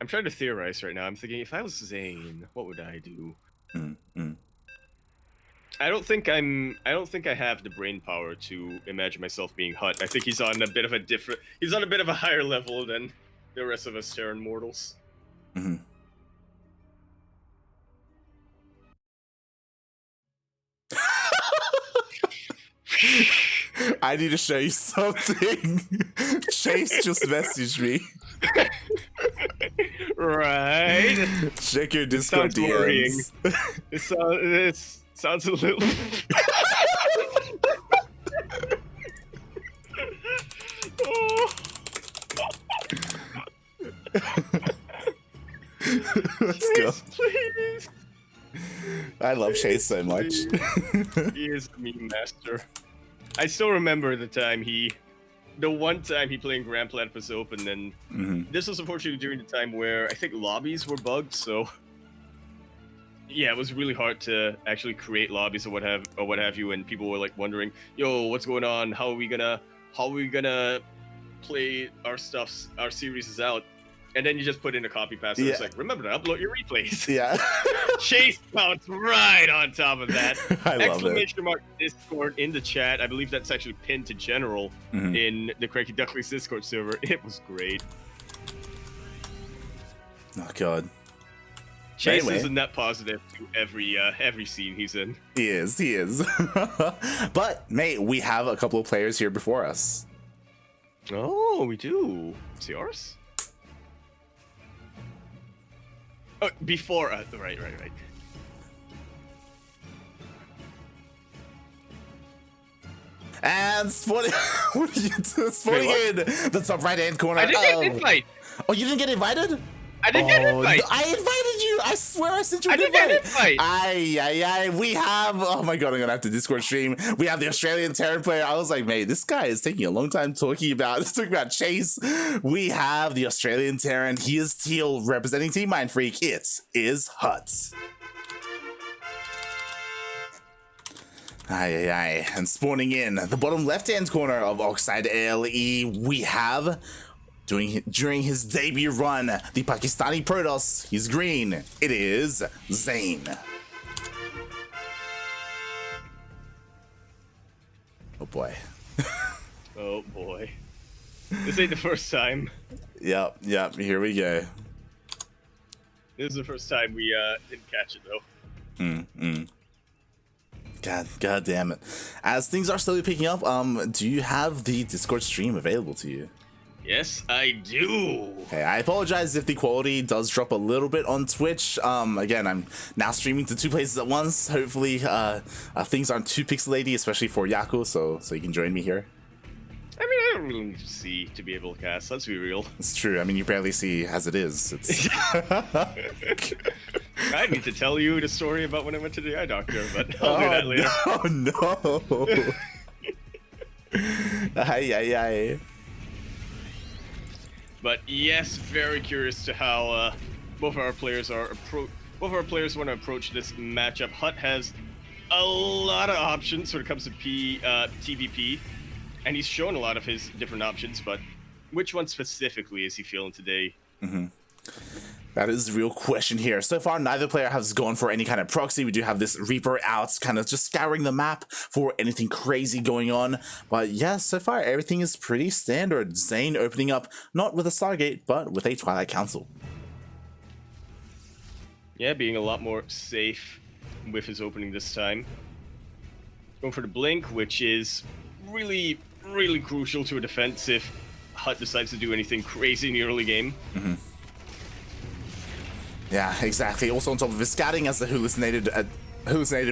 I'm trying to theorize right now. I'm thinking, if I was ZAiN, what would I do? I don't think I have the brain power to imagine myself being HuT. I think he's on a bit of a higher level than the rest of us Terran mortals. I need to show you something. Chase just messaged me. Right. Check your Discord DMs. It sounds a little. Let's go. Please. I love Chase so much. He is the meme master. I still remember the one time he played Grand Platypus Open, and this was unfortunately during the time where I think lobbies were bugged, so yeah, it was really hard to actually create lobbies or what have you, and people were like wondering, yo, what's going on? How are we gonna play our series is out? And then you just put in a copy paste, and it's like, remember to upload your replays. Yeah. Chase bounced right on top of that. I love it. Exclamation mark Discord in the chat. I believe that's actually pinned to general in the CranKy Ducklings Discord server. It was great. Oh god. Chase Anyway. is a net positive to every scene he's in. He is. But mate, we have a couple of players here before us. Oh, we do. It's yours? Oh, before us. Right. And spawning in the top right hand corner. I didn't get an invite. Oh, you didn't get invited? I didn't get an invite. I invited you. I swear I sent you an invite. I didn't get an invite. Aye. We have, oh my god, I'm gonna have to Discord stream. We have the Australian Terran player. I was like, mate, this guy is taking a long time talking about Chase. We have the Australian Terran. He is teal representing Team Mindfreak. It is HuT. Aye. And spawning in the bottom left-hand corner of Oxide ALE, we have, during his debut run, the Pakistani Protoss. He's green. It is ZAiN. Oh boy. Oh boy. This ain't the first time. Yep. Here we go. This is the first time we didn't catch it though. God damn it. As things are slowly picking up, do you have the Discord stream available to you? Yes, I do. Okay, I apologize if the quality does drop a little bit on Twitch. Again, I'm now streaming to two places at once. Hopefully, things aren't too pixelated, especially for Yaku, so you can join me here. I mean, I don't really need to see to be able to cast. Let's be real. It's true. I mean, you barely see as it is. It's I need to tell you the story about when I went to the eye doctor, but I'll do that later. Oh no! Aye. But yes, very curious to how both our players want to approach this matchup. HuT has a lot of options when it comes to TvP, and he's shown a lot of his different options. But which one specifically is he feeling today? That is the real question here. So far, neither player has gone for any kind of proxy. We do have this Reaper out, kind of just scouring the map for anything crazy going on. But yeah, so far, everything is pretty standard. ZAiN opening up, not with a Stargate, but with a Twilight Council. Yeah, being a lot more safe with his opening this time. Going for the Blink, which is really, really crucial to a defense if HuT decides to do anything crazy in the early game. Yeah, exactly. Also on top of his scouting, as the hallucinated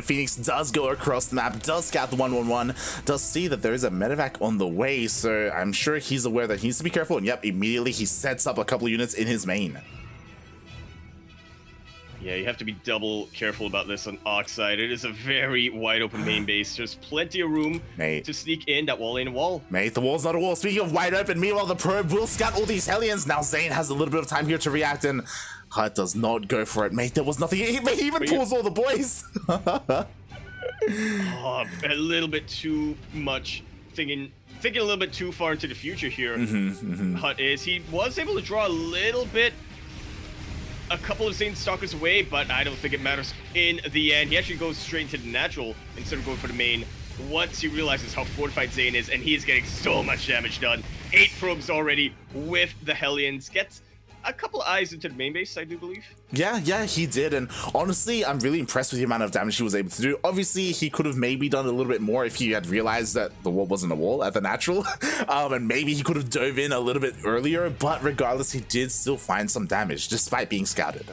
Phoenix does go across the map, does scout the 1-1-1, does see that there is a medevac on the way, so I'm sure he's aware that he needs to be careful, and yep, immediately he sets up a couple units in his main. Yeah, you have to be double careful about this on Oxide. It is a very wide open main base. There's plenty of room to sneak in. That wall ain't a wall. Mate, the wall's not a wall. Speaking of wide open, meanwhile, the probe will scout all these Hellions. Now ZAiN has a little bit of time here to react, and HuT does not go for it. Mate, there was nothing. He even pulls all the boys. Oh, a little bit too much. Thinking a little bit too far into the future here. HuT is. He was able to draw a little bit a couple of ZAiN stalkers away, but I don't think it matters in the end. He actually goes straight into the natural instead of going for the main once he realizes how fortified ZAiN is, and he is getting so much damage done. 8 probes already with the Hellions. Gets a couple of eyes into the main base, I do believe. Yeah, he did, and honestly, I'm really impressed with the amount of damage he was able to do. Obviously, he could have maybe done a little bit more if he had realized that the wall wasn't a wall at the natural, and maybe he could have dove in a little bit earlier, but regardless, he did still find some damage, despite being scouted.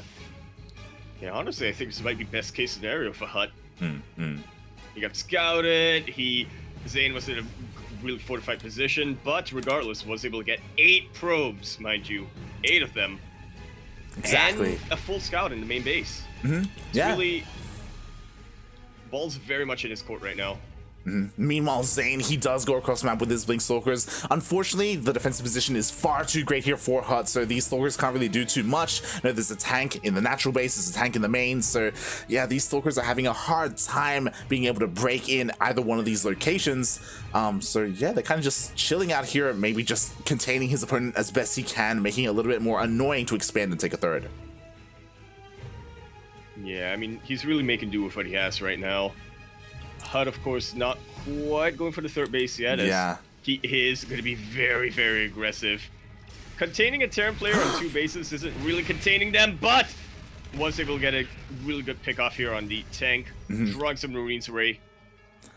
Yeah, honestly, I think this might be best case scenario for HuT. He got scouted, ZAiN was in a really fortified position, but regardless, was able to get 8 probes, mind you. 8 of them. Exactly. And a full scout in the main base. Yeah. Really, ball's very much in his court right now. Meanwhile, ZAiN, he does go across the map with his Blink Stalkers. Unfortunately, the defensive position is far too great here for HuT, so these Stalkers can't really do too much. You know, there's a tank in the natural base, there's a tank in the main, so yeah, these Stalkers are having a hard time being able to break in either one of these locations. So yeah, they're kind of just chilling out here, maybe just containing his opponent as best he can, making it a little bit more annoying to expand and take a third. Yeah, I mean, he's really making do with what he has right now. HuT, of course, not quite going for the third base yet. Yeah. He is going to be very, very aggressive. Containing a Terran player on 2 bases isn't really containing them, but was able to get a really good pick off here on the tank, drawing some Marines away.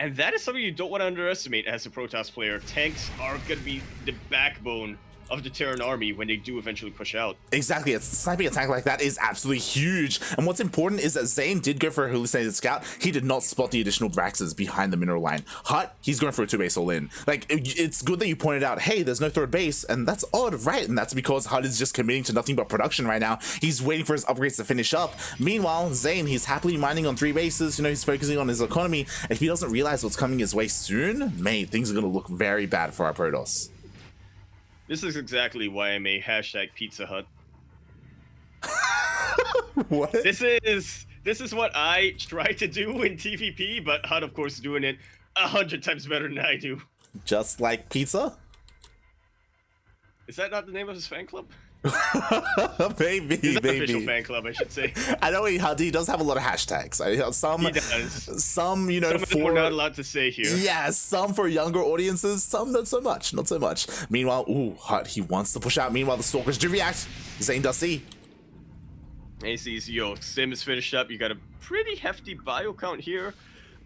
And that is something you don't want to underestimate as a Protoss player. Tanks are going to be the backbone of the Terran army when they do eventually push out. Exactly, a sniping attack like that is absolutely huge. And what's important is that ZAiN did go for a hallucinated scout. He did not spot the additional Braxes behind the mineral line. HuT, he's going for a 2-base all-in. Like, it's good that you pointed out, hey, there's no third base, and that's odd, right? And that's because HuT is just committing to nothing but production right now. He's waiting for his upgrades to finish up. Meanwhile, ZAiN, he's happily mining on 3 bases. You know, he's focusing on his economy. If he doesn't realize what's coming his way soon, mate, things are going to look very bad for our Protoss. This is exactly why I made #Pizza Hut. What? This is what I try to do in TvP, but HuT, of course, doing it 100 times better than I do. Just like pizza? Is that not the name of his fan club? Maybe, He's an maybe. official fan club, I should say. I know he does have a lot of hashtags. He does. Some, you know, some we're not allowed to say here. Yeah, some for younger audiences, some not so much, not so much. Meanwhile, ooh, HuT, he wants to push out. Meanwhile, the Stalkers do react. ZAiN does see. And he sees, yo, Sim is finished up. You got a pretty hefty bio count here.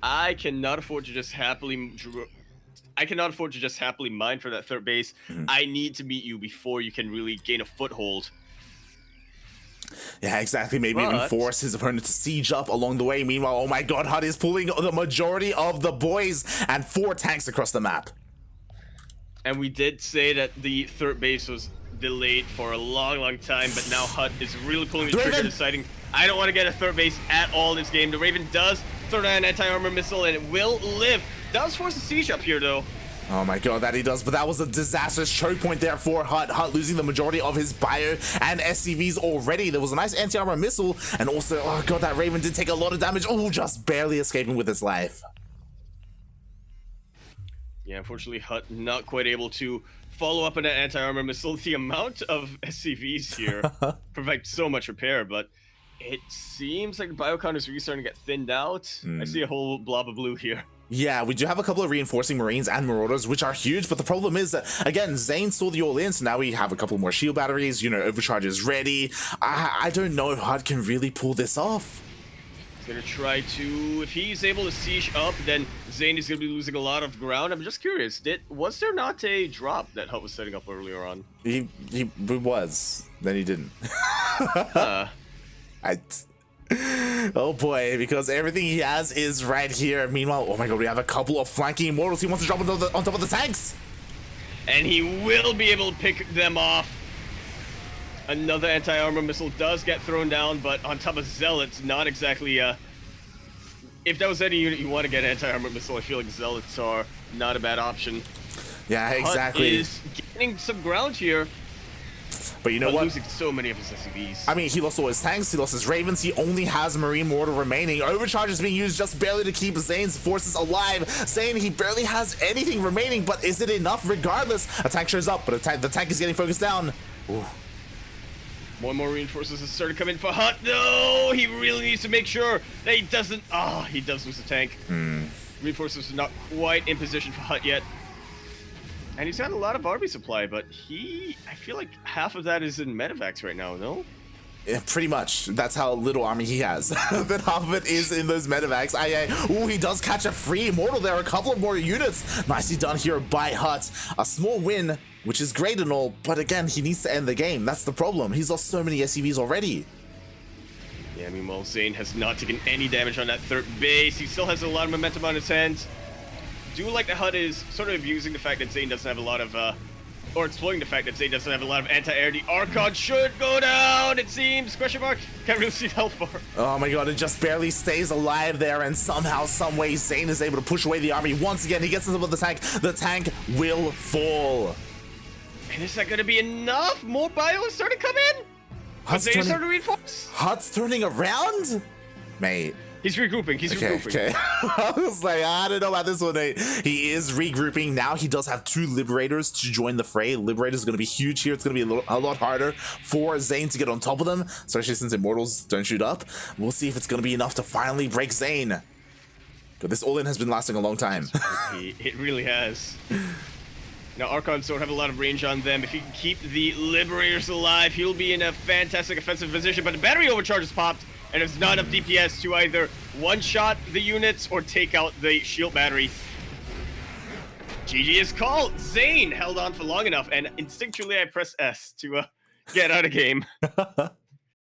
I cannot afford to just happily mine for that third base. I need to meet you before you can really gain a foothold. Yeah, exactly. Maybe even force his opponent to siege up along the way. Meanwhile, oh my god, HuT is pulling the majority of the boys and 4 tanks across the map. And we did say that the third base was delayed for a long, long time, but now HuT is really pulling the trigger, deciding, I don't want to get a third base at all in this game. The Raven does throw down an anti-armor missile, and it will live. Does force a siege up here, though. Oh my god, that he does, but that was a disastrous choke point there for HuT. HuT losing the majority of his bio and SCVs already. There was a nice anti-armor missile, and also, oh god, that Raven did take a lot of damage. Oh, just barely escaping with his life. Yeah, unfortunately, HuT not quite able to follow up on that anti-armor missile. The amount of SCVs here provide so much repair, but it seems like the bio count is really starting to get thinned out. I see a whole blob of blue here. Yeah, we do have a couple of reinforcing Marines and Marauders, which are huge, but the problem is that, again, ZAiN saw the all-in, so now we have a couple more shield batteries, you know, overcharge is ready. I don't know if HuT can really pull this off. He's gonna try to, if he's able to siege up, then ZAiN is gonna be losing a lot of ground. I'm just curious, was there not a drop that HuT was setting up earlier on? He was, then he didn't. Oh boy, because everything he has is right here. Meanwhile, oh my god, we have a couple of flanking immortals. He wants to drop on top of the tanks. And he will be able to pick them off. Another anti-armor missile does get thrown down, but on top of Zealots, not exactly, if that was any unit you want to get an anti-armor missile, I feel like Zealots are not a bad option. Yeah, exactly. HuT is gaining some ground here. But you know what? Losing so many of his SCVs. I mean, he lost all his tanks, he lost his Ravens, he only has Marine Mortar remaining. Overcharge is being used just barely to keep ZAiN's forces alive. ZAiN, he barely has anything remaining, but is it enough? Regardless, a tank shows up, but the tank is getting focused down. Ooh. More and more reinforcements have started coming for HuT. No, he really needs to make sure that he doesn't. Ah, he does lose the tank. Reinforcements are not quite in position for HuT yet. And he's got a lot of army supply, but I feel like half of that is in medevacs right now, no? Yeah, pretty much. That's how little army he has. Then half of it is in those medevacs. Ooh, he does catch a free immortal there. A couple of more units. Nicely done here by HuT. A small win, which is great and all, but again, he needs to end the game. That's the problem. He's lost so many SCVs already. Yeah, meanwhile, ZAiN has not taken any damage on that third base. He still has a lot of momentum on his hands. Do like that HuT is sort of using the fact that ZAiN doesn't have a lot of, or exploiting the fact that ZAiN doesn't have a lot of anti-air. The Archon should go down, it seems. Question mark. Can't really see the health bar. Oh my god, it just barely stays alive there, and somehow, some way, ZAiN is able to push away the army. Once again, he gets into the tank. The tank will fall. And is that going to be enough? More bio is starting to come in? HuT's starting to reinforce? HuT's turning around? Mate. He's regrouping. He's regrouping. Okay. I was like, I don't know about this one, mate. He is regrouping. Now he does have 2 Liberators to join the fray. Liberators are going to be huge here. It's going to be a lot harder for ZAiN to get on top of them, especially since Immortals don't shoot up. We'll see if it's going to be enough to finally break ZAiN. But this all-in has been lasting a long time. It really has. Now, Archons don't have a lot of range on them. If he can keep the Liberators alive, he'll be in a fantastic offensive position. But the battery overcharge is popped, and there's not enough DPS to either one-shot the units or take out the shield battery. GG is called. ZAiN held on for long enough, and instinctually I pressed S to get out of game.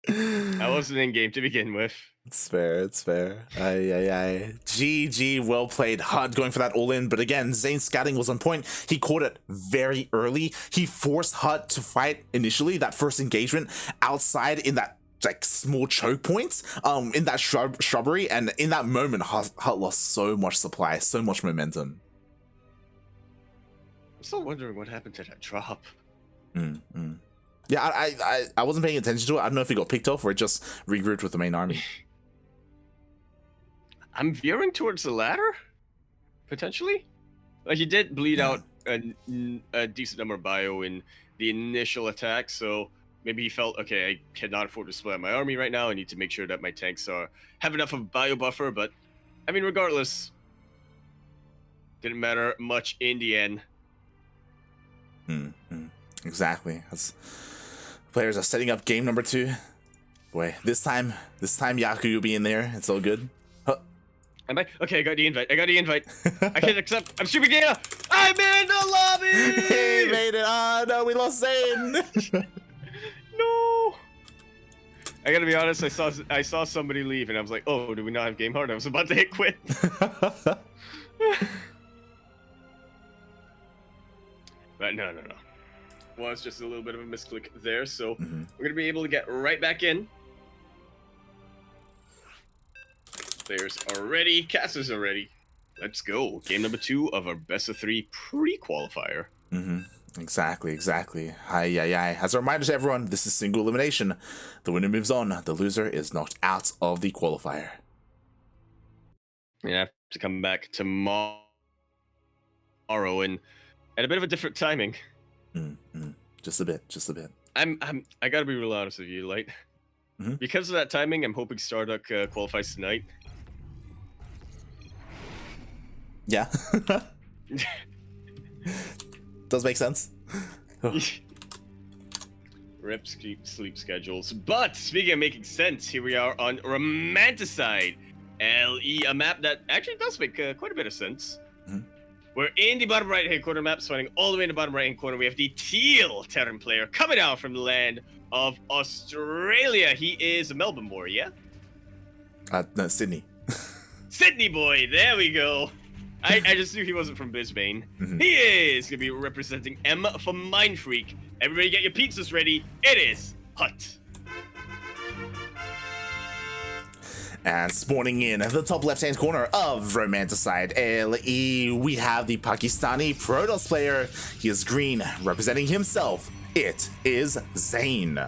I wasn't in game to begin with. It's fair, it's fair. GG, well played. HuT going for that all-in, but again, ZAiN's scouting was on point. He caught it very early. He forced HuT to fight initially, that first engagement, outside in that like small choke points, in that shrubbery, and in that moment, HuT lost so much supply, so much momentum. I'm still wondering what happened to that drop. Yeah, I wasn't paying attention to it. I don't know if he got picked off or it just regrouped with the main army. I'm veering towards the latter, potentially. Like, he did bleed out a decent number of bio in the initial attack, so maybe he felt, okay, I cannot afford to split out my army right now. I need to make sure that my tanks have enough of a bio buffer, but, I mean, regardless, didn't matter much in the end. Exactly. Players are setting up game number 2. Boy, this time Yaku will be in there. It's all good. Am I? Okay, I got the invite. I can accept. I'm Super Gala. I'm in the lobby! He made it. Oh, no, we lost ZAiN. No. I gotta be honest, I saw somebody leave, and I was like, oh, do we not have game hard? I was about to hit quit. But no. Well, it's just a little bit of a misclick there, so we're gonna be able to get right back in. Players are ready, casters are ready. Let's go. Game number 2 of our best of 3 pre-qualifier. Exactly. As a reminder to everyone, this is single elimination. The winner moves on. The loser is knocked out of the qualifier. We're gonna have to come back tomorrow and at a bit of a different timing. Just a bit. I gotta be real honest with you, like, because of that timing, I'm hoping Starduck qualifies tonight. Yeah. Does make sense. Rip sleep schedules. But speaking of making sense, here we are on Romanticide LE, a map that actually does make quite a bit of sense. We're in the bottom right-hand corner map, starting all the way in the bottom right-hand corner. We have the Teal Terran player coming out from the land of Australia. He is a Melbourne boy, yeah? No, Sydney. Sydney boy, there we go. I just knew he wasn't from Brisbane. He is going to be representing M for Mind Freak. Everybody get your pizzas ready. It is HuT. And spawning in at the top left-hand corner of Romanticide LE, we have the Pakistani Protoss player. He is green, representing himself. It is ZAiN.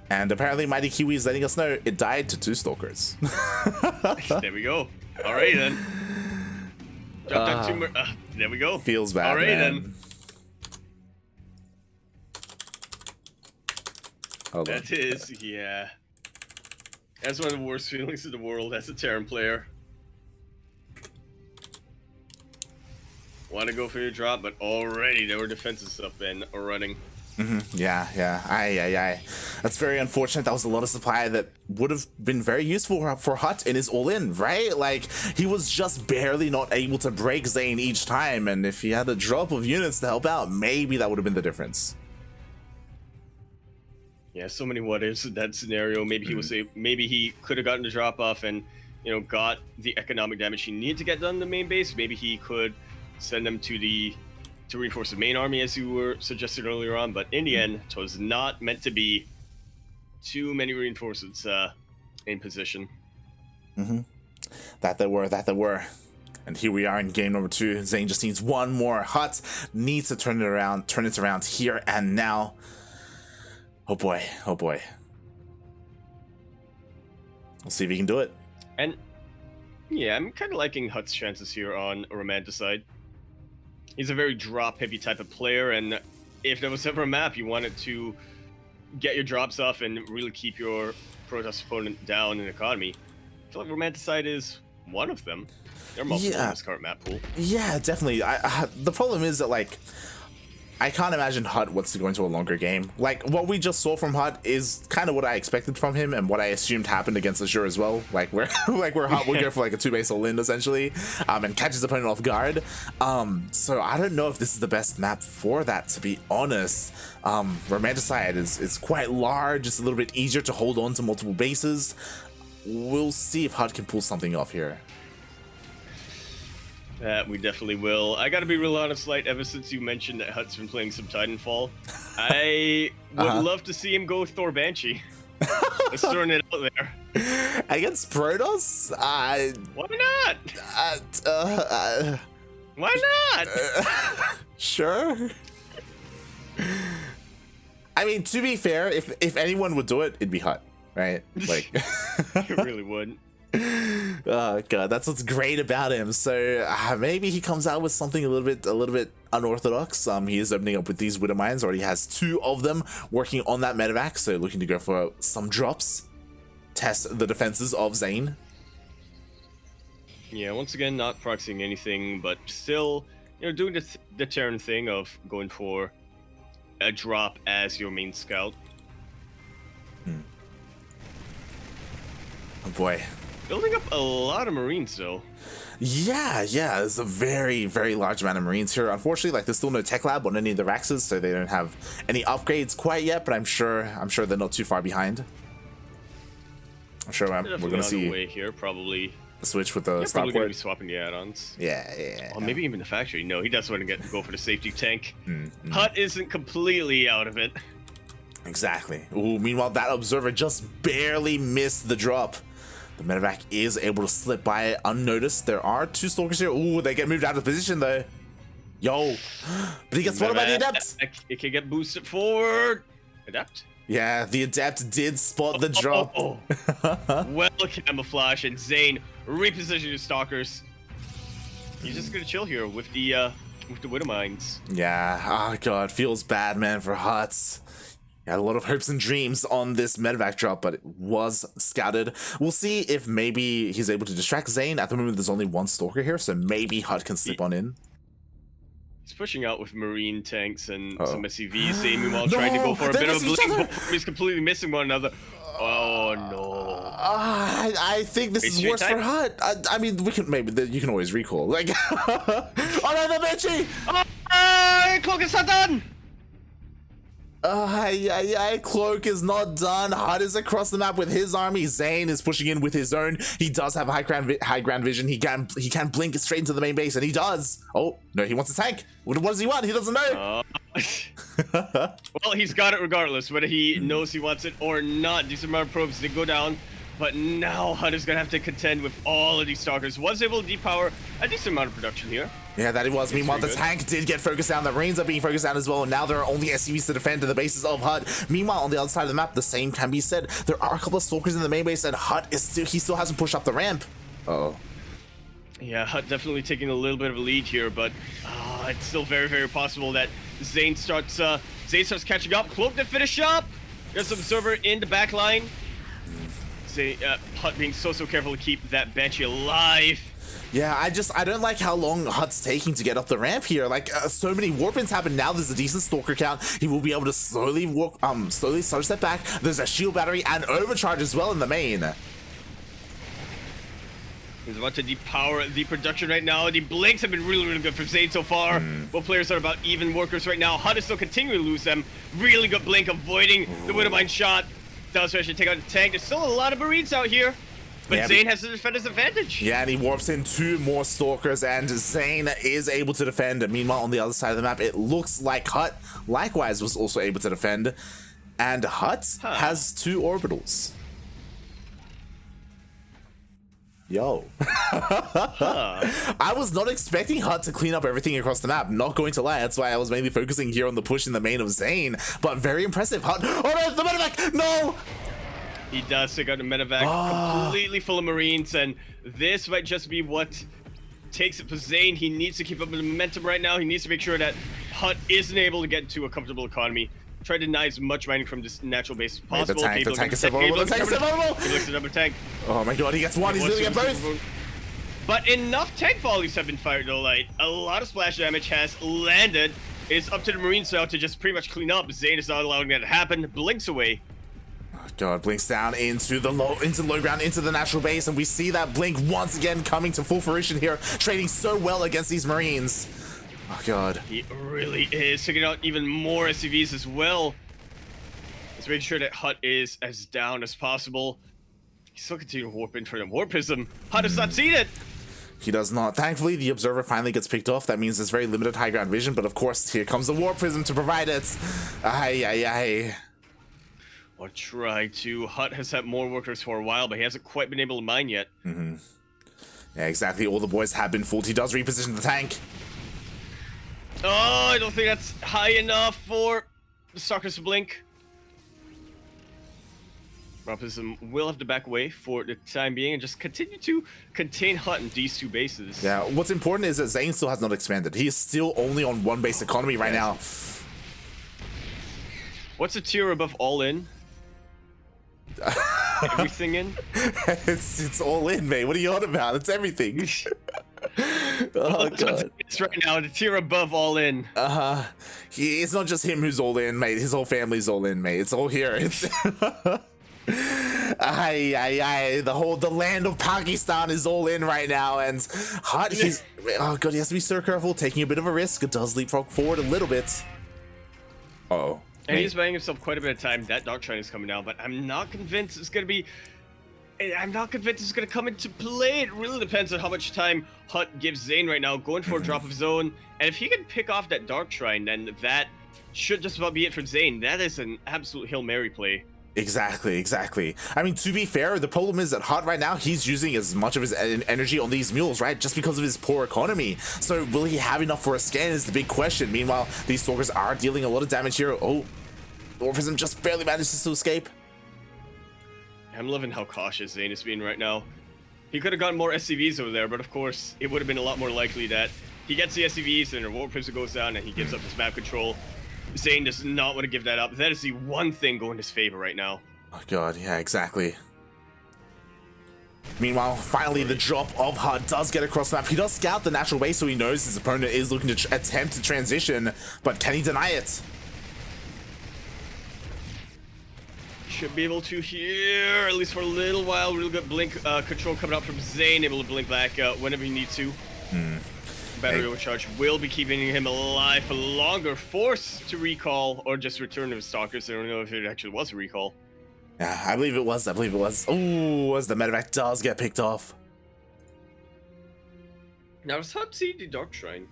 And apparently Mighty Kiwi is letting us know it died to 2 Stalkers. There we go. Alright then. Dropped down 2 more. There we go. Feels bad, Alright man. then. Hold on. That is, yeah. That's one of the worst feelings in the world as a Terran player. Want to go for your drop, but already there were defenses up and running. Yeah. That's very unfortunate. That was a lot of supply that would have been very useful for HuT in his all-in, right? Like, he was just barely not able to break ZAiN each time, and if he had a drop of units to help out, maybe that would have been the difference. Yeah, so many what ifs in that scenario. Maybe he was maybe he could have gotten the drop off and, you know, got the economic damage he needed to get done in the main base. Maybe he could send them to reinforce the main army, as you were suggested earlier on. But in the end, it was not meant to be too many reinforcements in position. That there were. And here we are in game number 2. ZAiN just needs one more. HuT needs to turn it around here and now. Oh boy. We'll see if he can do it. And yeah, I'm kind of liking HuT's chances here on Romanticide. He's a very drop-heavy type of player, and if there was ever a map you wanted to get your drops off and really keep your Protoss opponent down in economy, I feel like Romanticide is one of them. There are multiple in this current map pool. Yeah, definitely. The problem is that, like, I can't imagine HuT wants to go into a longer game. Like, what we just saw from HuT is kind of what I expected from him and what I assumed happened against Azure as well. Like, where HuT will go for like a 2-base all-in essentially, and catch his opponent off guard. So I don't know if this is the best map for that, to be honest. Romanticide is quite large. It's a little bit easier to hold on to multiple bases. We'll see if HuT can pull something off here. That we definitely will. I gotta be real honest, Light, ever since you mentioned that HuT's been playing some Titanfall, I would love to see him go Thor Banshee. Just throwing it out there. Against Protoss? Why not? Why not? Sure. I mean, to be fair, if anyone would do it, it'd be HuT, right? Like, it really would. Oh god, that's what's great about him. So maybe he comes out with something a little bit unorthodox. He is opening up with these Widow Mines. Already has 2 of them working on that medevac, so looking to go for some drops, test the defenses of ZAiN. Yeah, once again, not proxying anything, but still, you know, doing the Terran thing of going for a drop as your main scout. Oh boy. Building up a lot of Marines, though. Yeah, there's a very, very large amount of Marines here. Unfortunately, like, there's still no tech lab on any of the Raxes, so they don't have any upgrades quite yet, but I'm sure they're not too far behind. I'm sure we're gonna see way here, probably switch with the probably gonna starport. be swapping the add-ons. Yeah. Or maybe even the factory. No, he does want to go for the safety tank. HuT isn't completely out of it. Exactly. Ooh, meanwhile, that observer just barely missed the drop. The medevac is able to slip by it unnoticed. There are 2 stalkers here. Ooh, they get moved out of position though. Yo, but he gets spotted by the adept. It can get boosted forward. Adept? Yeah, the adept did spot the drop. Well camouflage, and ZAiN repositioned his stalkers. He's just gonna chill here with the Widow Mines. Yeah, oh god, feels bad, man, for HuT. Had a lot of hopes and dreams on this medevac drop, but it was scouted. We'll see if maybe he's able to distract ZAiN. At the moment, there's only 1 stalker here, so maybe HuT can slip on in. He's pushing out with Marine tanks and some SCVs. ZAiN, meanwhile, trying to go for a bit of a blink. He's completely missing one another. Oh no! I think this is worse for HuT. I mean, you can always recall. Like, oh no, the Banshee! Cloak is not done. Cloak is not done. HuT is across the map with his army. ZAiN is pushing in with his own. He does have high ground vision. He can blink straight into the main base, and he does. Oh no, he wants a tank. What does he want? He doesn't know. Well, he's got it regardless, whether he knows he wants it or not. Decent amount of probes did go down, but now HuT is gonna have to contend with all of these stalkers. Was able to depower a decent amount of production here. Yeah, that it was. Meanwhile, the tank did get focused down. The Marines are being focused down as well. And now there are only SCVs to defend to the bases of HuT. Meanwhile, on the other side of the map, the same can be said. There are a couple of stalkers in the main base, and HuT is still hasn't pushed up the ramp. Uh-oh. Yeah, HuT definitely taking a little bit of a lead here, but it's still very, very possible that ZAiN starts catching up. Cloak to finish up. There's an observer in the back line. Say, HuT being so careful to keep that Banshee alive. Yeah, I don't like how long HuT's taking to get up the ramp here. Like, so many warp-ins happen now. There's a decent stalker count. He will be able to slowly step back. There's a shield battery and overcharge as well in the main. He's about to depower the production right now. The blinks have been really good for ZAiN so far. Both players are about even workers right now. HuT is still continuing to lose them. Really good blink, avoiding the Widowmine shot. Does actually take out the tank. There's still a lot of Marines out here. But yeah, ZAiN has the defender's advantage. Yeah, and he warps in 2 more Stalkers, and ZAiN is able to defend. Meanwhile, on the other side of the map, it looks like HuT likewise was also able to defend. And HuT has 2 orbitals. Yo. I was not expecting HuT to clean up everything across the map. Not going to lie, that's why I was mainly focusing here on the push in the main of ZAiN. But very impressive. HuT. Oh no, the medevac! No! He does take out the medevac, completely full of Marines, and this might just be what takes it for ZAiN. He needs to keep up with the momentum right now. He needs to make sure that HuT isn't able to get into a comfortable economy. Try to deny as much mining from this natural base as possible. The tank is so vulnerable. The tank is so vulnerable. He looks at number tank. Oh my god, he gets one. He's doing it both. But enough tank volleys have been fired though. Like, a lot of splash damage has landed. It's up to the Marines now to just pretty much clean up. ZAiN is not allowing that to happen. Blinks away. God, blinks down into the low ground, into the natural base, and we see that blink once again coming to full fruition here, trading so well against these Marines. Oh god. He really is taking out even more SCVs as well. Let's make sure that HuT is as down as possible. He's still continuing to warp in for the Warp Prism. HuT has not seen it. He does not. Thankfully, the observer finally gets picked off. That means there's very limited high ground vision, but of course, here comes the Warp Prism to provide it. Aye. Or try to. HuT has had more workers for a while, but he hasn't quite been able to mine yet. Yeah, exactly. All the boys have been fooled. He does reposition the tank. Oh, I don't think that's high enough for the Stalkers to blink. Prism will have to back away for the time being and just continue to contain HuT in these 2 bases. Yeah, what's important is that ZAiN still has not expanded. He is still only on 1 base economy right now. What's a tier above all in? Everything in? It's all in, mate. What are you on about? It's everything. Oh god. It's right now the tier above all in. It's not just him who's all in, mate. His whole family's all in, mate. It's all here. It's the land of Pakistan is all in right now, and HuT, oh god, he has to be so careful, taking a bit of a risk. It does leapfrog forward a little bit. Uh-oh. And he's buying himself quite a bit of time. That Dark Shrine is coming down, but I'm not convinced it's gonna be. I'm not convinced it's gonna come into play. It really depends on how much time HuT gives ZAiN right now, going for a drop of zone. And if he can pick off that Dark Shrine, then that should just about be it for ZAiN. That is an absolute Hail Mary play. Exactly. I mean, to be fair, the problem is that HuT right now, he's using as much of his energy on these mules, right? Just because of his poor economy. So will he have enough for a scan is the big question. Meanwhile, these Stalkers are dealing a lot of damage here. Oh, Orphism just barely manages to escape. I'm loving how cautious ZAiN is being right now. He could have gotten more SCVs over there, but of course, it would have been a lot more likely that he gets the SCVs and the Warp Prism goes down and he gives up his map control. ZAiN does not want to give that up. That is the one thing going in his favor right now. Oh god, yeah, exactly. Meanwhile, finally the drop of HuT does get across the map. He does scout the natural base, so he knows his opponent is looking to attempt to transition, but can he deny it? Should be able to here, at least for a little while. Real good blink control coming out from ZAiN, able to blink back whenever he needs to. Battery overcharge will be keeping him alive for longer. Forced to recall or just return to his Stalkers. I don't know if it actually was a recall. Yeah, I believe it was. Ooh, as the medevac does get picked off. Now, does HuT see the Dark Shrine?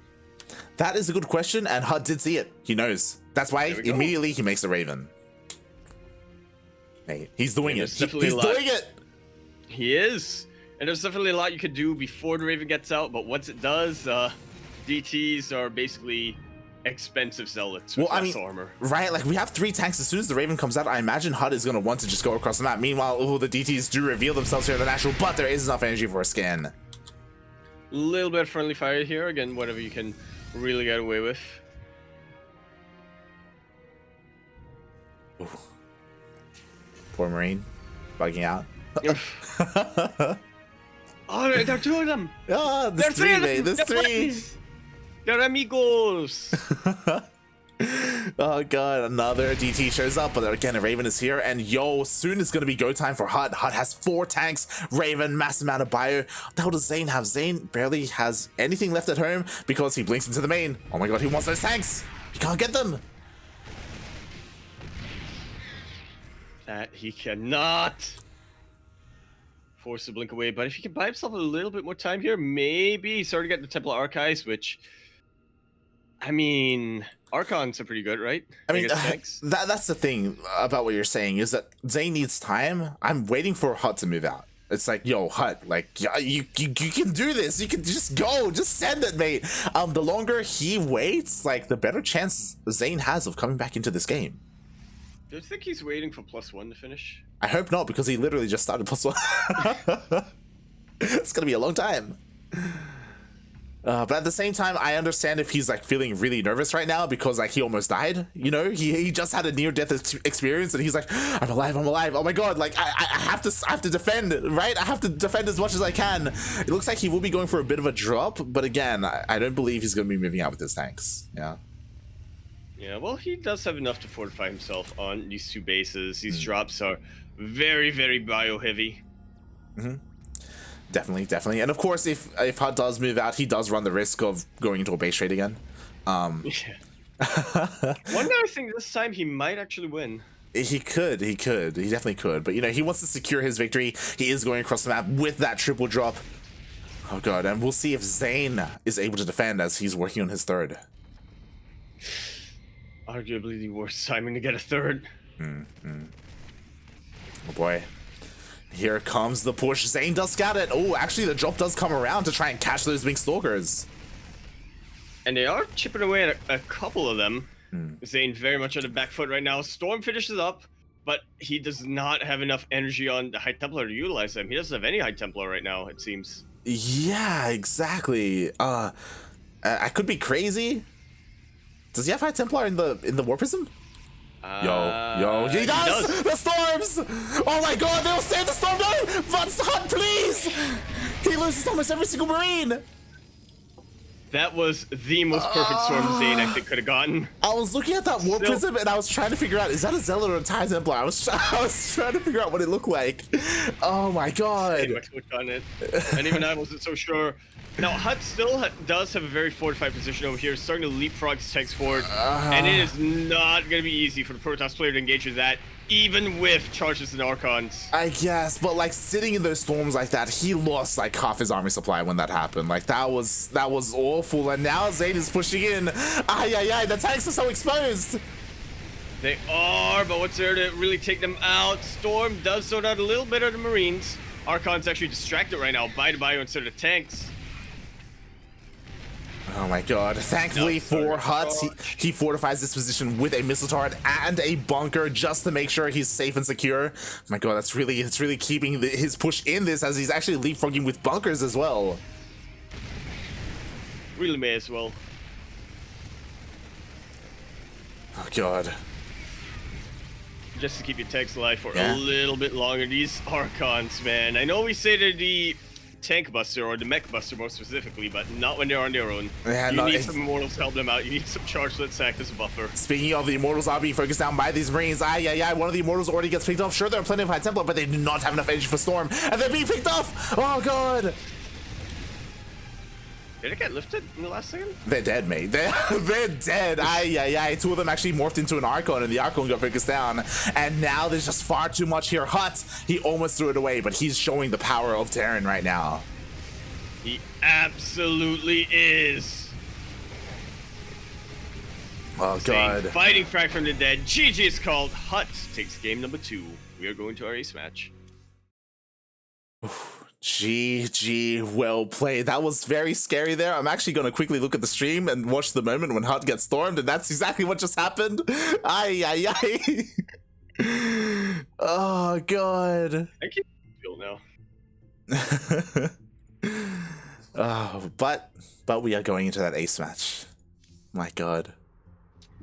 That is a good question, and HuT did see it. He knows. That's why immediately he makes a Raven. Hey, he's doing it. He's doing it. He is. And there's definitely a lot you could do before the Raven gets out, but once it does, DTs are basically expensive zealots with less armor. Right, like we have 3 tanks. As soon as the Raven comes out, I imagine HuT is going to want to just go across the map. Meanwhile, the DTs do reveal themselves here in the natural, but there is enough energy for a scan. A little bit of friendly fire here. Again, whatever you can really get away with. Ooh. Poor Marine. Bugging out. Oh, there are two of them. Oh, there's three, mate. There's three. They're amigos. Oh god, another DT shows up, but again, Raven is here, and yo, soon it's gonna be go time for HuT. HuT has 4 tanks, Raven, massive amount of bio. What the hell does ZAiN have? ZAiN barely has anything left at home because he blinks into the main. Oh my god, he wants those tanks. He can't get them. That he cannot force the blink away, but if he can buy himself a little bit more time here, maybe he's starting to get the Temple Archives, which, I mean, Archons are pretty good, right? I mean, that's the thing about what you're saying, is that ZAiN needs time. I'm waiting for HuT to move out. It's like, yo, HuT, like, you can do this. You can just go. Just send it, mate. The longer he waits, like, the better chance ZAiN has of coming back into this game. Do you think he's waiting for +1 to finish? I hope not, because he literally just started +1. It's gonna be a long time. But at the same time, I understand if he's like feeling really nervous right now because like he almost died. You know, he just had a near-death experience, and he's like, I'm alive. Oh my god! Like I have to defend, right? I have to defend as much as I can. It looks like he will be going for a bit of a drop, but again, I don't believe he's gonna be moving out with his tanks. Yeah. Yeah, well, he does have enough to fortify himself on these 2 bases. These drops are very, very bio-heavy. Definitely. And of course, if HuT does move out, he does run the risk of going into a base trade again. Yeah. One other thing, this time he might actually win. He definitely could. But, you know, he wants to secure his victory. He is going across the map with that triple drop. Oh, God. And we'll see if ZAiN is able to defend as he's working on his 3rd. Arguably the worst timing to get a 3rd. Oh boy. Here comes the push. ZAiN does scout it. Oh, actually the drop does come around to try and catch those Wing Stalkers. And they are chipping away at a couple of them. ZAiN very much on the back foot right now. Storm finishes up, but he does not have enough energy on the High Templar to utilize them. He doesn't have any High Templar right now, it seems. Yeah, exactly. I could be crazy. Does he have High Templar in the War Prism? Yo, he does! The storms! Oh my god, they'll save the storm down! But HuT, please! He loses almost every single Marine! That was the most perfect storm ZAiN I think could have gotten. I was looking at that War Prism and I was trying to figure out, is that a Zealot or a High Templar? I was trying to figure out what it looked like. Oh my god. I clicked on it, and even I wasn't so sure. Now, HuT still does have a very fortified position over here, starting to leapfrog his tanks forward, and it is not going to be easy for the Protoss player to engage with that, even with charges and Archons. I guess, but like sitting in those storms like that, he lost like half his army supply when that happened. Like that was awful, and now ZAiN is pushing in. The tanks are so exposed. They are, but what's there to really take them out? Storm does sort out a little bit of the Marines. Archon's actually distracted right now by the bio instead of tanks. Oh my god. Thankfully for HuT, he fortifies this position with a missile turret and a bunker just to make sure he's safe and secure. Oh my god, it's really keeping his push in this, as he's actually leapfrogging with bunkers as well. Really may as well. Oh god. Just to keep your tanks alive for a little bit longer. These Archons, man. I know we say they're the tank buster or the mech buster more specifically, but not when they're on their own. Yeah, you need some Immortals to help them out. You need some chargelets to act as a buffer. Speaking of, the Immortals are being focused down by these Marines. One of the Immortals already gets picked off. Sure, there are plenty of High Templar, but they do not have enough energy for Storm, and they're being picked off. Oh god. Did it get lifted in the last second? They're dead, mate. They're dead. 2 of them actually morphed into an Archon, and the Archon got focused down. And now there's just far too much here. HuT, he almost threw it away, but he's showing the power of Terran right now. He absolutely is. Oh god. Fighting frag from the dead. GG is called. HuT takes game number 2. We are going to our ace match. GG, well played. That was very scary there. I'm actually going to quickly look at the stream and watch the moment when HuT gets stormed, and that's exactly what just happened. Oh god. I can feel now. Oh, but we are going into that ace match. My god.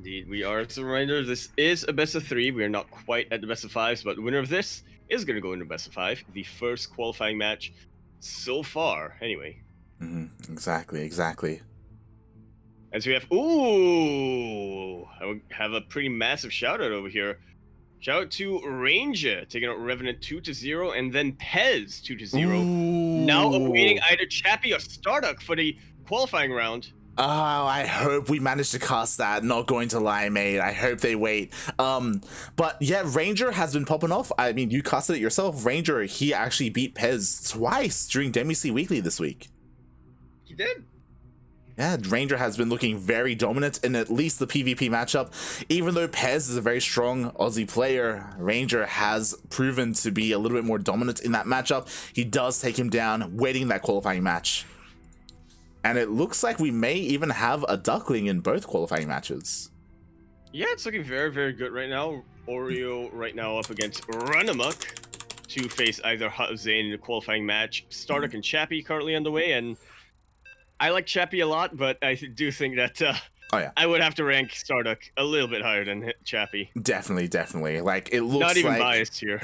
Indeed, we are. As a reminder, this is a best of 3. We are not quite at the best of 5s, but the winner of this is going to go into best of 5. The first qualifying match so far, anyway. Exactly. As we have, ooh, I would have a pretty massive shout out over here. Shout out to Ranger taking out Revenant 2-0, and then Pez 2-0. Now awaiting either Chappie or Starduck for the qualifying round. Oh, I hope we manage to cast that. Not going to lie, mate. I hope they wait. But yeah, Ranger has been popping off. I mean, you casted it yourself. Ranger, he actually beat Pez twice during DemiC Weekly this week. He did. Yeah, Ranger has been looking very dominant in at least the PvP matchup. Even though Pez is a very strong Aussie player, Ranger has proven to be a little bit more dominant in that matchup. He does take him down, waiting that qualifying match. And it looks like we may even have a Duckling in both qualifying matches. Yeah, it's looking very, very good right now. Oreo right now up against Runamuk to face either HuT or ZAiN in the qualifying match. Starduck and Chappie currently on the way, and I like Chappie a lot, but I do think that I would have to rank Starduck a little bit higher than Chappie. Definitely. Like, it looks not even like... biased here.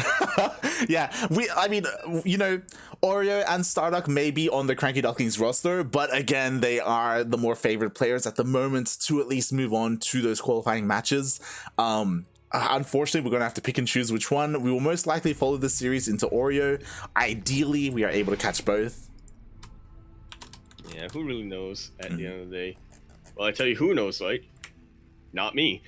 Yeah, I mean, you know, Oreo and Starduck may be on the CranKy Ducklings roster, but again, they are the more favored players at the moment to at least move on to those qualifying matches. Unfortunately, we're going to have to pick and choose which one. We will most likely follow this series into Oreo. Ideally, we are able to catch both. Yeah, who really knows at the end of the day? Well, I tell you who knows, right? Not me.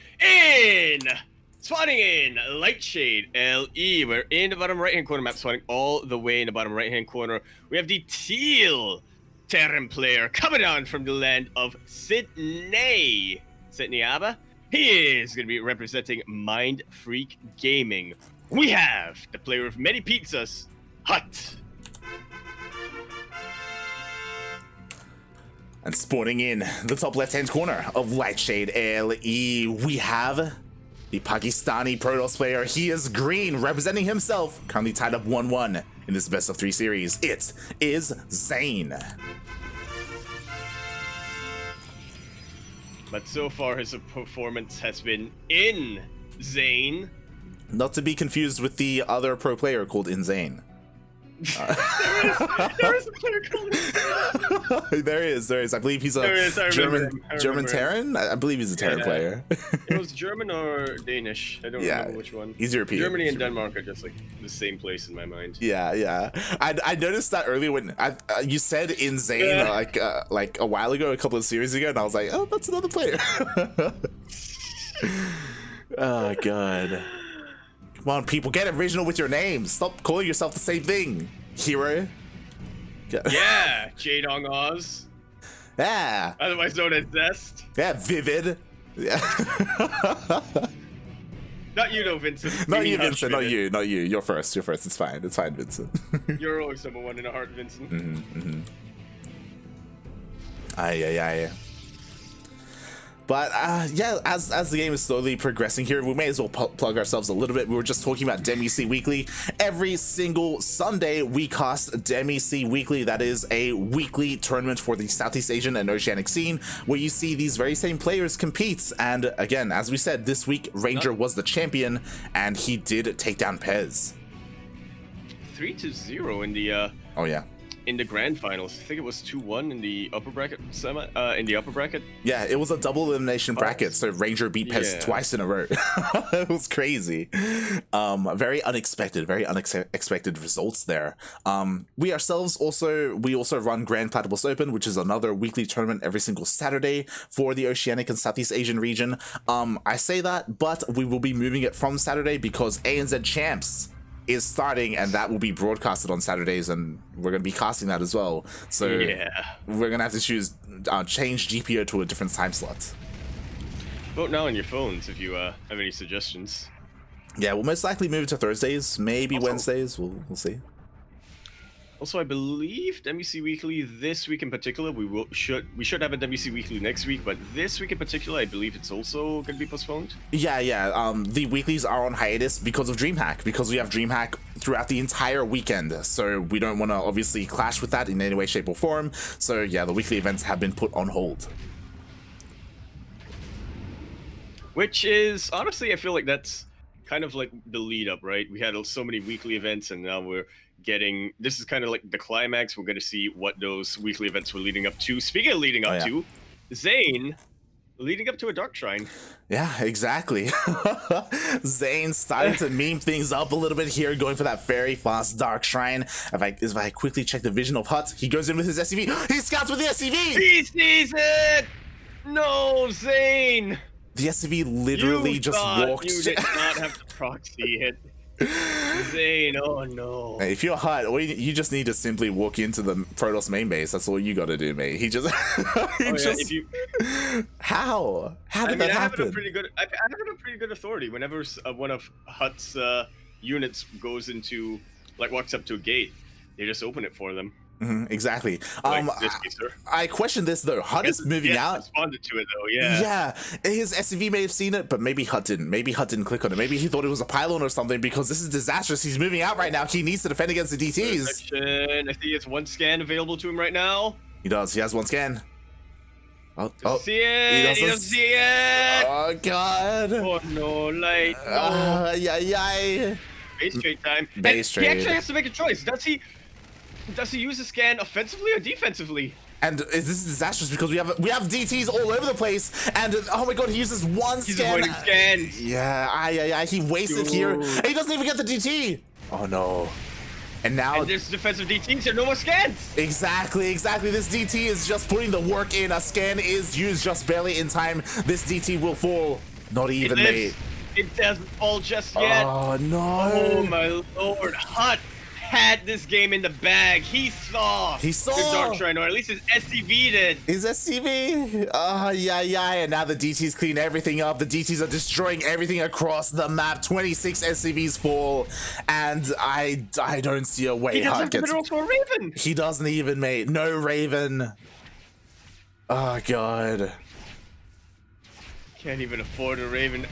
Spawning in Lightshade LE. We're in the bottom right-hand corner map, spawning all the way in the bottom right-hand corner. We have the Teal Terran player coming down from the land of Sydney. Sydney Abba. He is going to be representing Mind Freak Gaming. We have the player of many pizzas, HuT. And spawning in the top left-hand corner of Lightshade LE, we have the Pakistani Protoss player. He is green, representing himself, currently tied up 1-1 in this best of 3 series. It is ZAiN. But so far, his performance has been in ZAiN. Not to be confused with the other pro player called in ZAiN. There is a player called there is. I believe he's a German Terran. I believe he's a Terran player. It was German or Danish. I don't remember which one. He's European. Germany and Denmark are just like the same place in my mind. Yeah. I noticed that earlier when you said in ZAiN like a while ago, a couple of series ago, and I was like, oh, that's another player. Oh god. Come on, people, get original with your names. Stop calling yourself the same thing. Hero. Yeah, Jadong Oz. Yeah. Otherwise known as Zest. Yeah, Vivid. Yeah. Not you, though, Vincent. Not you, Vincent. Not you. You're first. It's fine. It's fine, Vincent. You're always number one in a heart, Vincent. Aye. But yeah, as the game is slowly progressing here, we may as well plug ourselves a little bit. We were just talking about DemiC Weekly. Every single Sunday, we cast DemiC Weekly. That is a weekly tournament for the Southeast Asian and Oceanic scene, where you see these very same players compete. And again, as we said, this week, Ranger was the champion, and he did take down Pez. 3-0 in the oh yeah. In the grand finals. I think it was 2-1 in the upper bracket in the upper bracket. Yeah, it was a double elimination bracket, so Ranger beat Pez twice in a row. It was crazy. Very unexpected results there. We ourselves also run Grand Platypus Open, which is another weekly tournament every single Saturday for the Oceanic and Southeast Asian region. I say that, but we will be moving it from Saturday because ANZ Champs is starting, and that will be broadcasted on Saturdays, and we're going to be casting that as well. So yeah, we're going to have to change GPO to a different time slot. Vote now on your phones if you have any suggestions. Yeah, we'll most likely move it to Thursdays, maybe Wednesdays. We'll see. Also, I believe DemiC Weekly this week in particular, we should have a DemiC Weekly next week, but this week in particular, I believe it's also going to be postponed. Yeah. The weeklies are on hiatus because of DreamHack, because we have DreamHack throughout the entire weekend, so we don't want to obviously clash with that in any way, shape, or form. So yeah, the weekly events have been put on hold. Which is, honestly, I feel like that's kind of like the lead up, right? We had so many weekly events, and now we're getting, this is kind of like the climax. We're going to see what those weekly events were leading up to. Speaking of leading up to, ZAiN leading up to a Dark Shrine. Yeah, exactly. ZAiN starting to meme things up a little bit here, going for that very fast Dark Shrine. If I quickly check the vision of HuT, he goes in with his SCV. He scouts with the SCV! He sees it! No, ZAiN! The SCV literally just walked. You did not have to proxy it. ZAiN, oh no. Hey, if you're HuT, you just need to simply walk into the Protoss main base. That's all you gotta do, mate. He just... How? How did that happen? I have it on pretty good authority. Whenever one of HuT's units goes into, like, walks up to a gate, they just open it for them. Exactly. I question this though. HuT is moving out. Responded to it though. Yeah. Yeah. His SCV may have seen it, but maybe HuT didn't. Maybe HuT didn't click on it. Maybe he thought it was a pylon or something, because this is disastrous. He's moving out right now. He needs to defend against the DTs. I think he has one scan available to him right now. He does. He has one scan. Oh, see it. He doesn't see it. Oh god. Oh no, light. No. Yeah. Base trade time. Base trade. He actually has to make a choice. Does he use the scan offensively or defensively? And this is disastrous because we have DTs all over the place, and oh my god, he uses one scan. He's avoiding scans. Yeah, he wasted here, and he doesn't even get the DT. Oh no. And now there's defensive DTs, so no more scans. Exactly. This DT is just putting the work in. A scan is used just barely in time. This DT will fall. Not even, mate. It doesn't fall just yet. Oh no. Oh my lord. HuT had this game in the bag. He saw the Dark Shrine, or at least his SCV did. His SCV? And now the DTs clean everything up. The DTs are destroying everything across the map. 26 SCVs fall, and I don't see a way. He doesn't have to for a Raven. He doesn't even, mate. No Raven. Oh god. Can't even afford a Raven.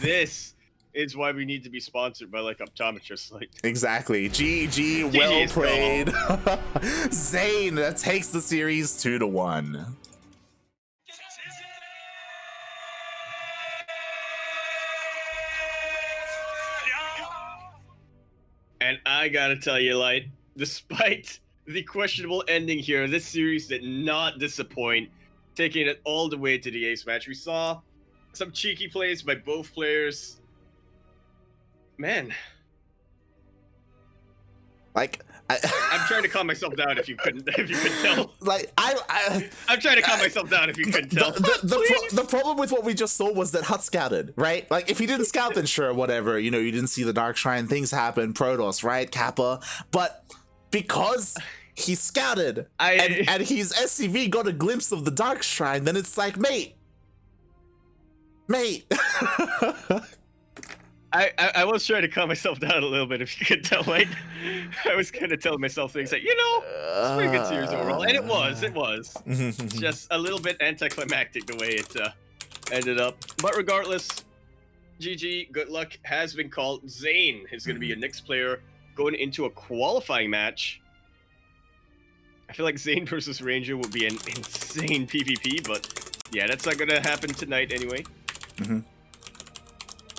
This is why we need to be sponsored by, like, optometrists. Like, exactly. GG, well played. ZAiN that takes the series 2-1. And I gotta tell you, Light, despite the questionable ending here, this series did not disappoint, taking it all the way to the ace match. We saw some cheeky plays by both players. Man, like I'm trying to calm myself down. If you couldn't tell, like I'm trying to calm myself down. If you couldn't tell, the problem with what we just saw was that HuT scouted, right? Like, if he didn't scout, then sure, whatever. You know, you didn't see the Dark Shrine, things happen, Protoss, right? Kappa, but because he scouted and his SCV got a glimpse of the Dark Shrine, then it's like, mate. I was trying to calm myself down a little bit, if you could tell, right? I was kind of telling myself things like, it's a pretty good series overall, and it was. Just a little bit anticlimactic the way it ended up. But regardless, GG, good luck has been called. ZAiN is going to be your next player going into a qualifying match. I feel like ZAiN versus Ranger will be an insane PvP, but yeah, that's not going to happen tonight anyway.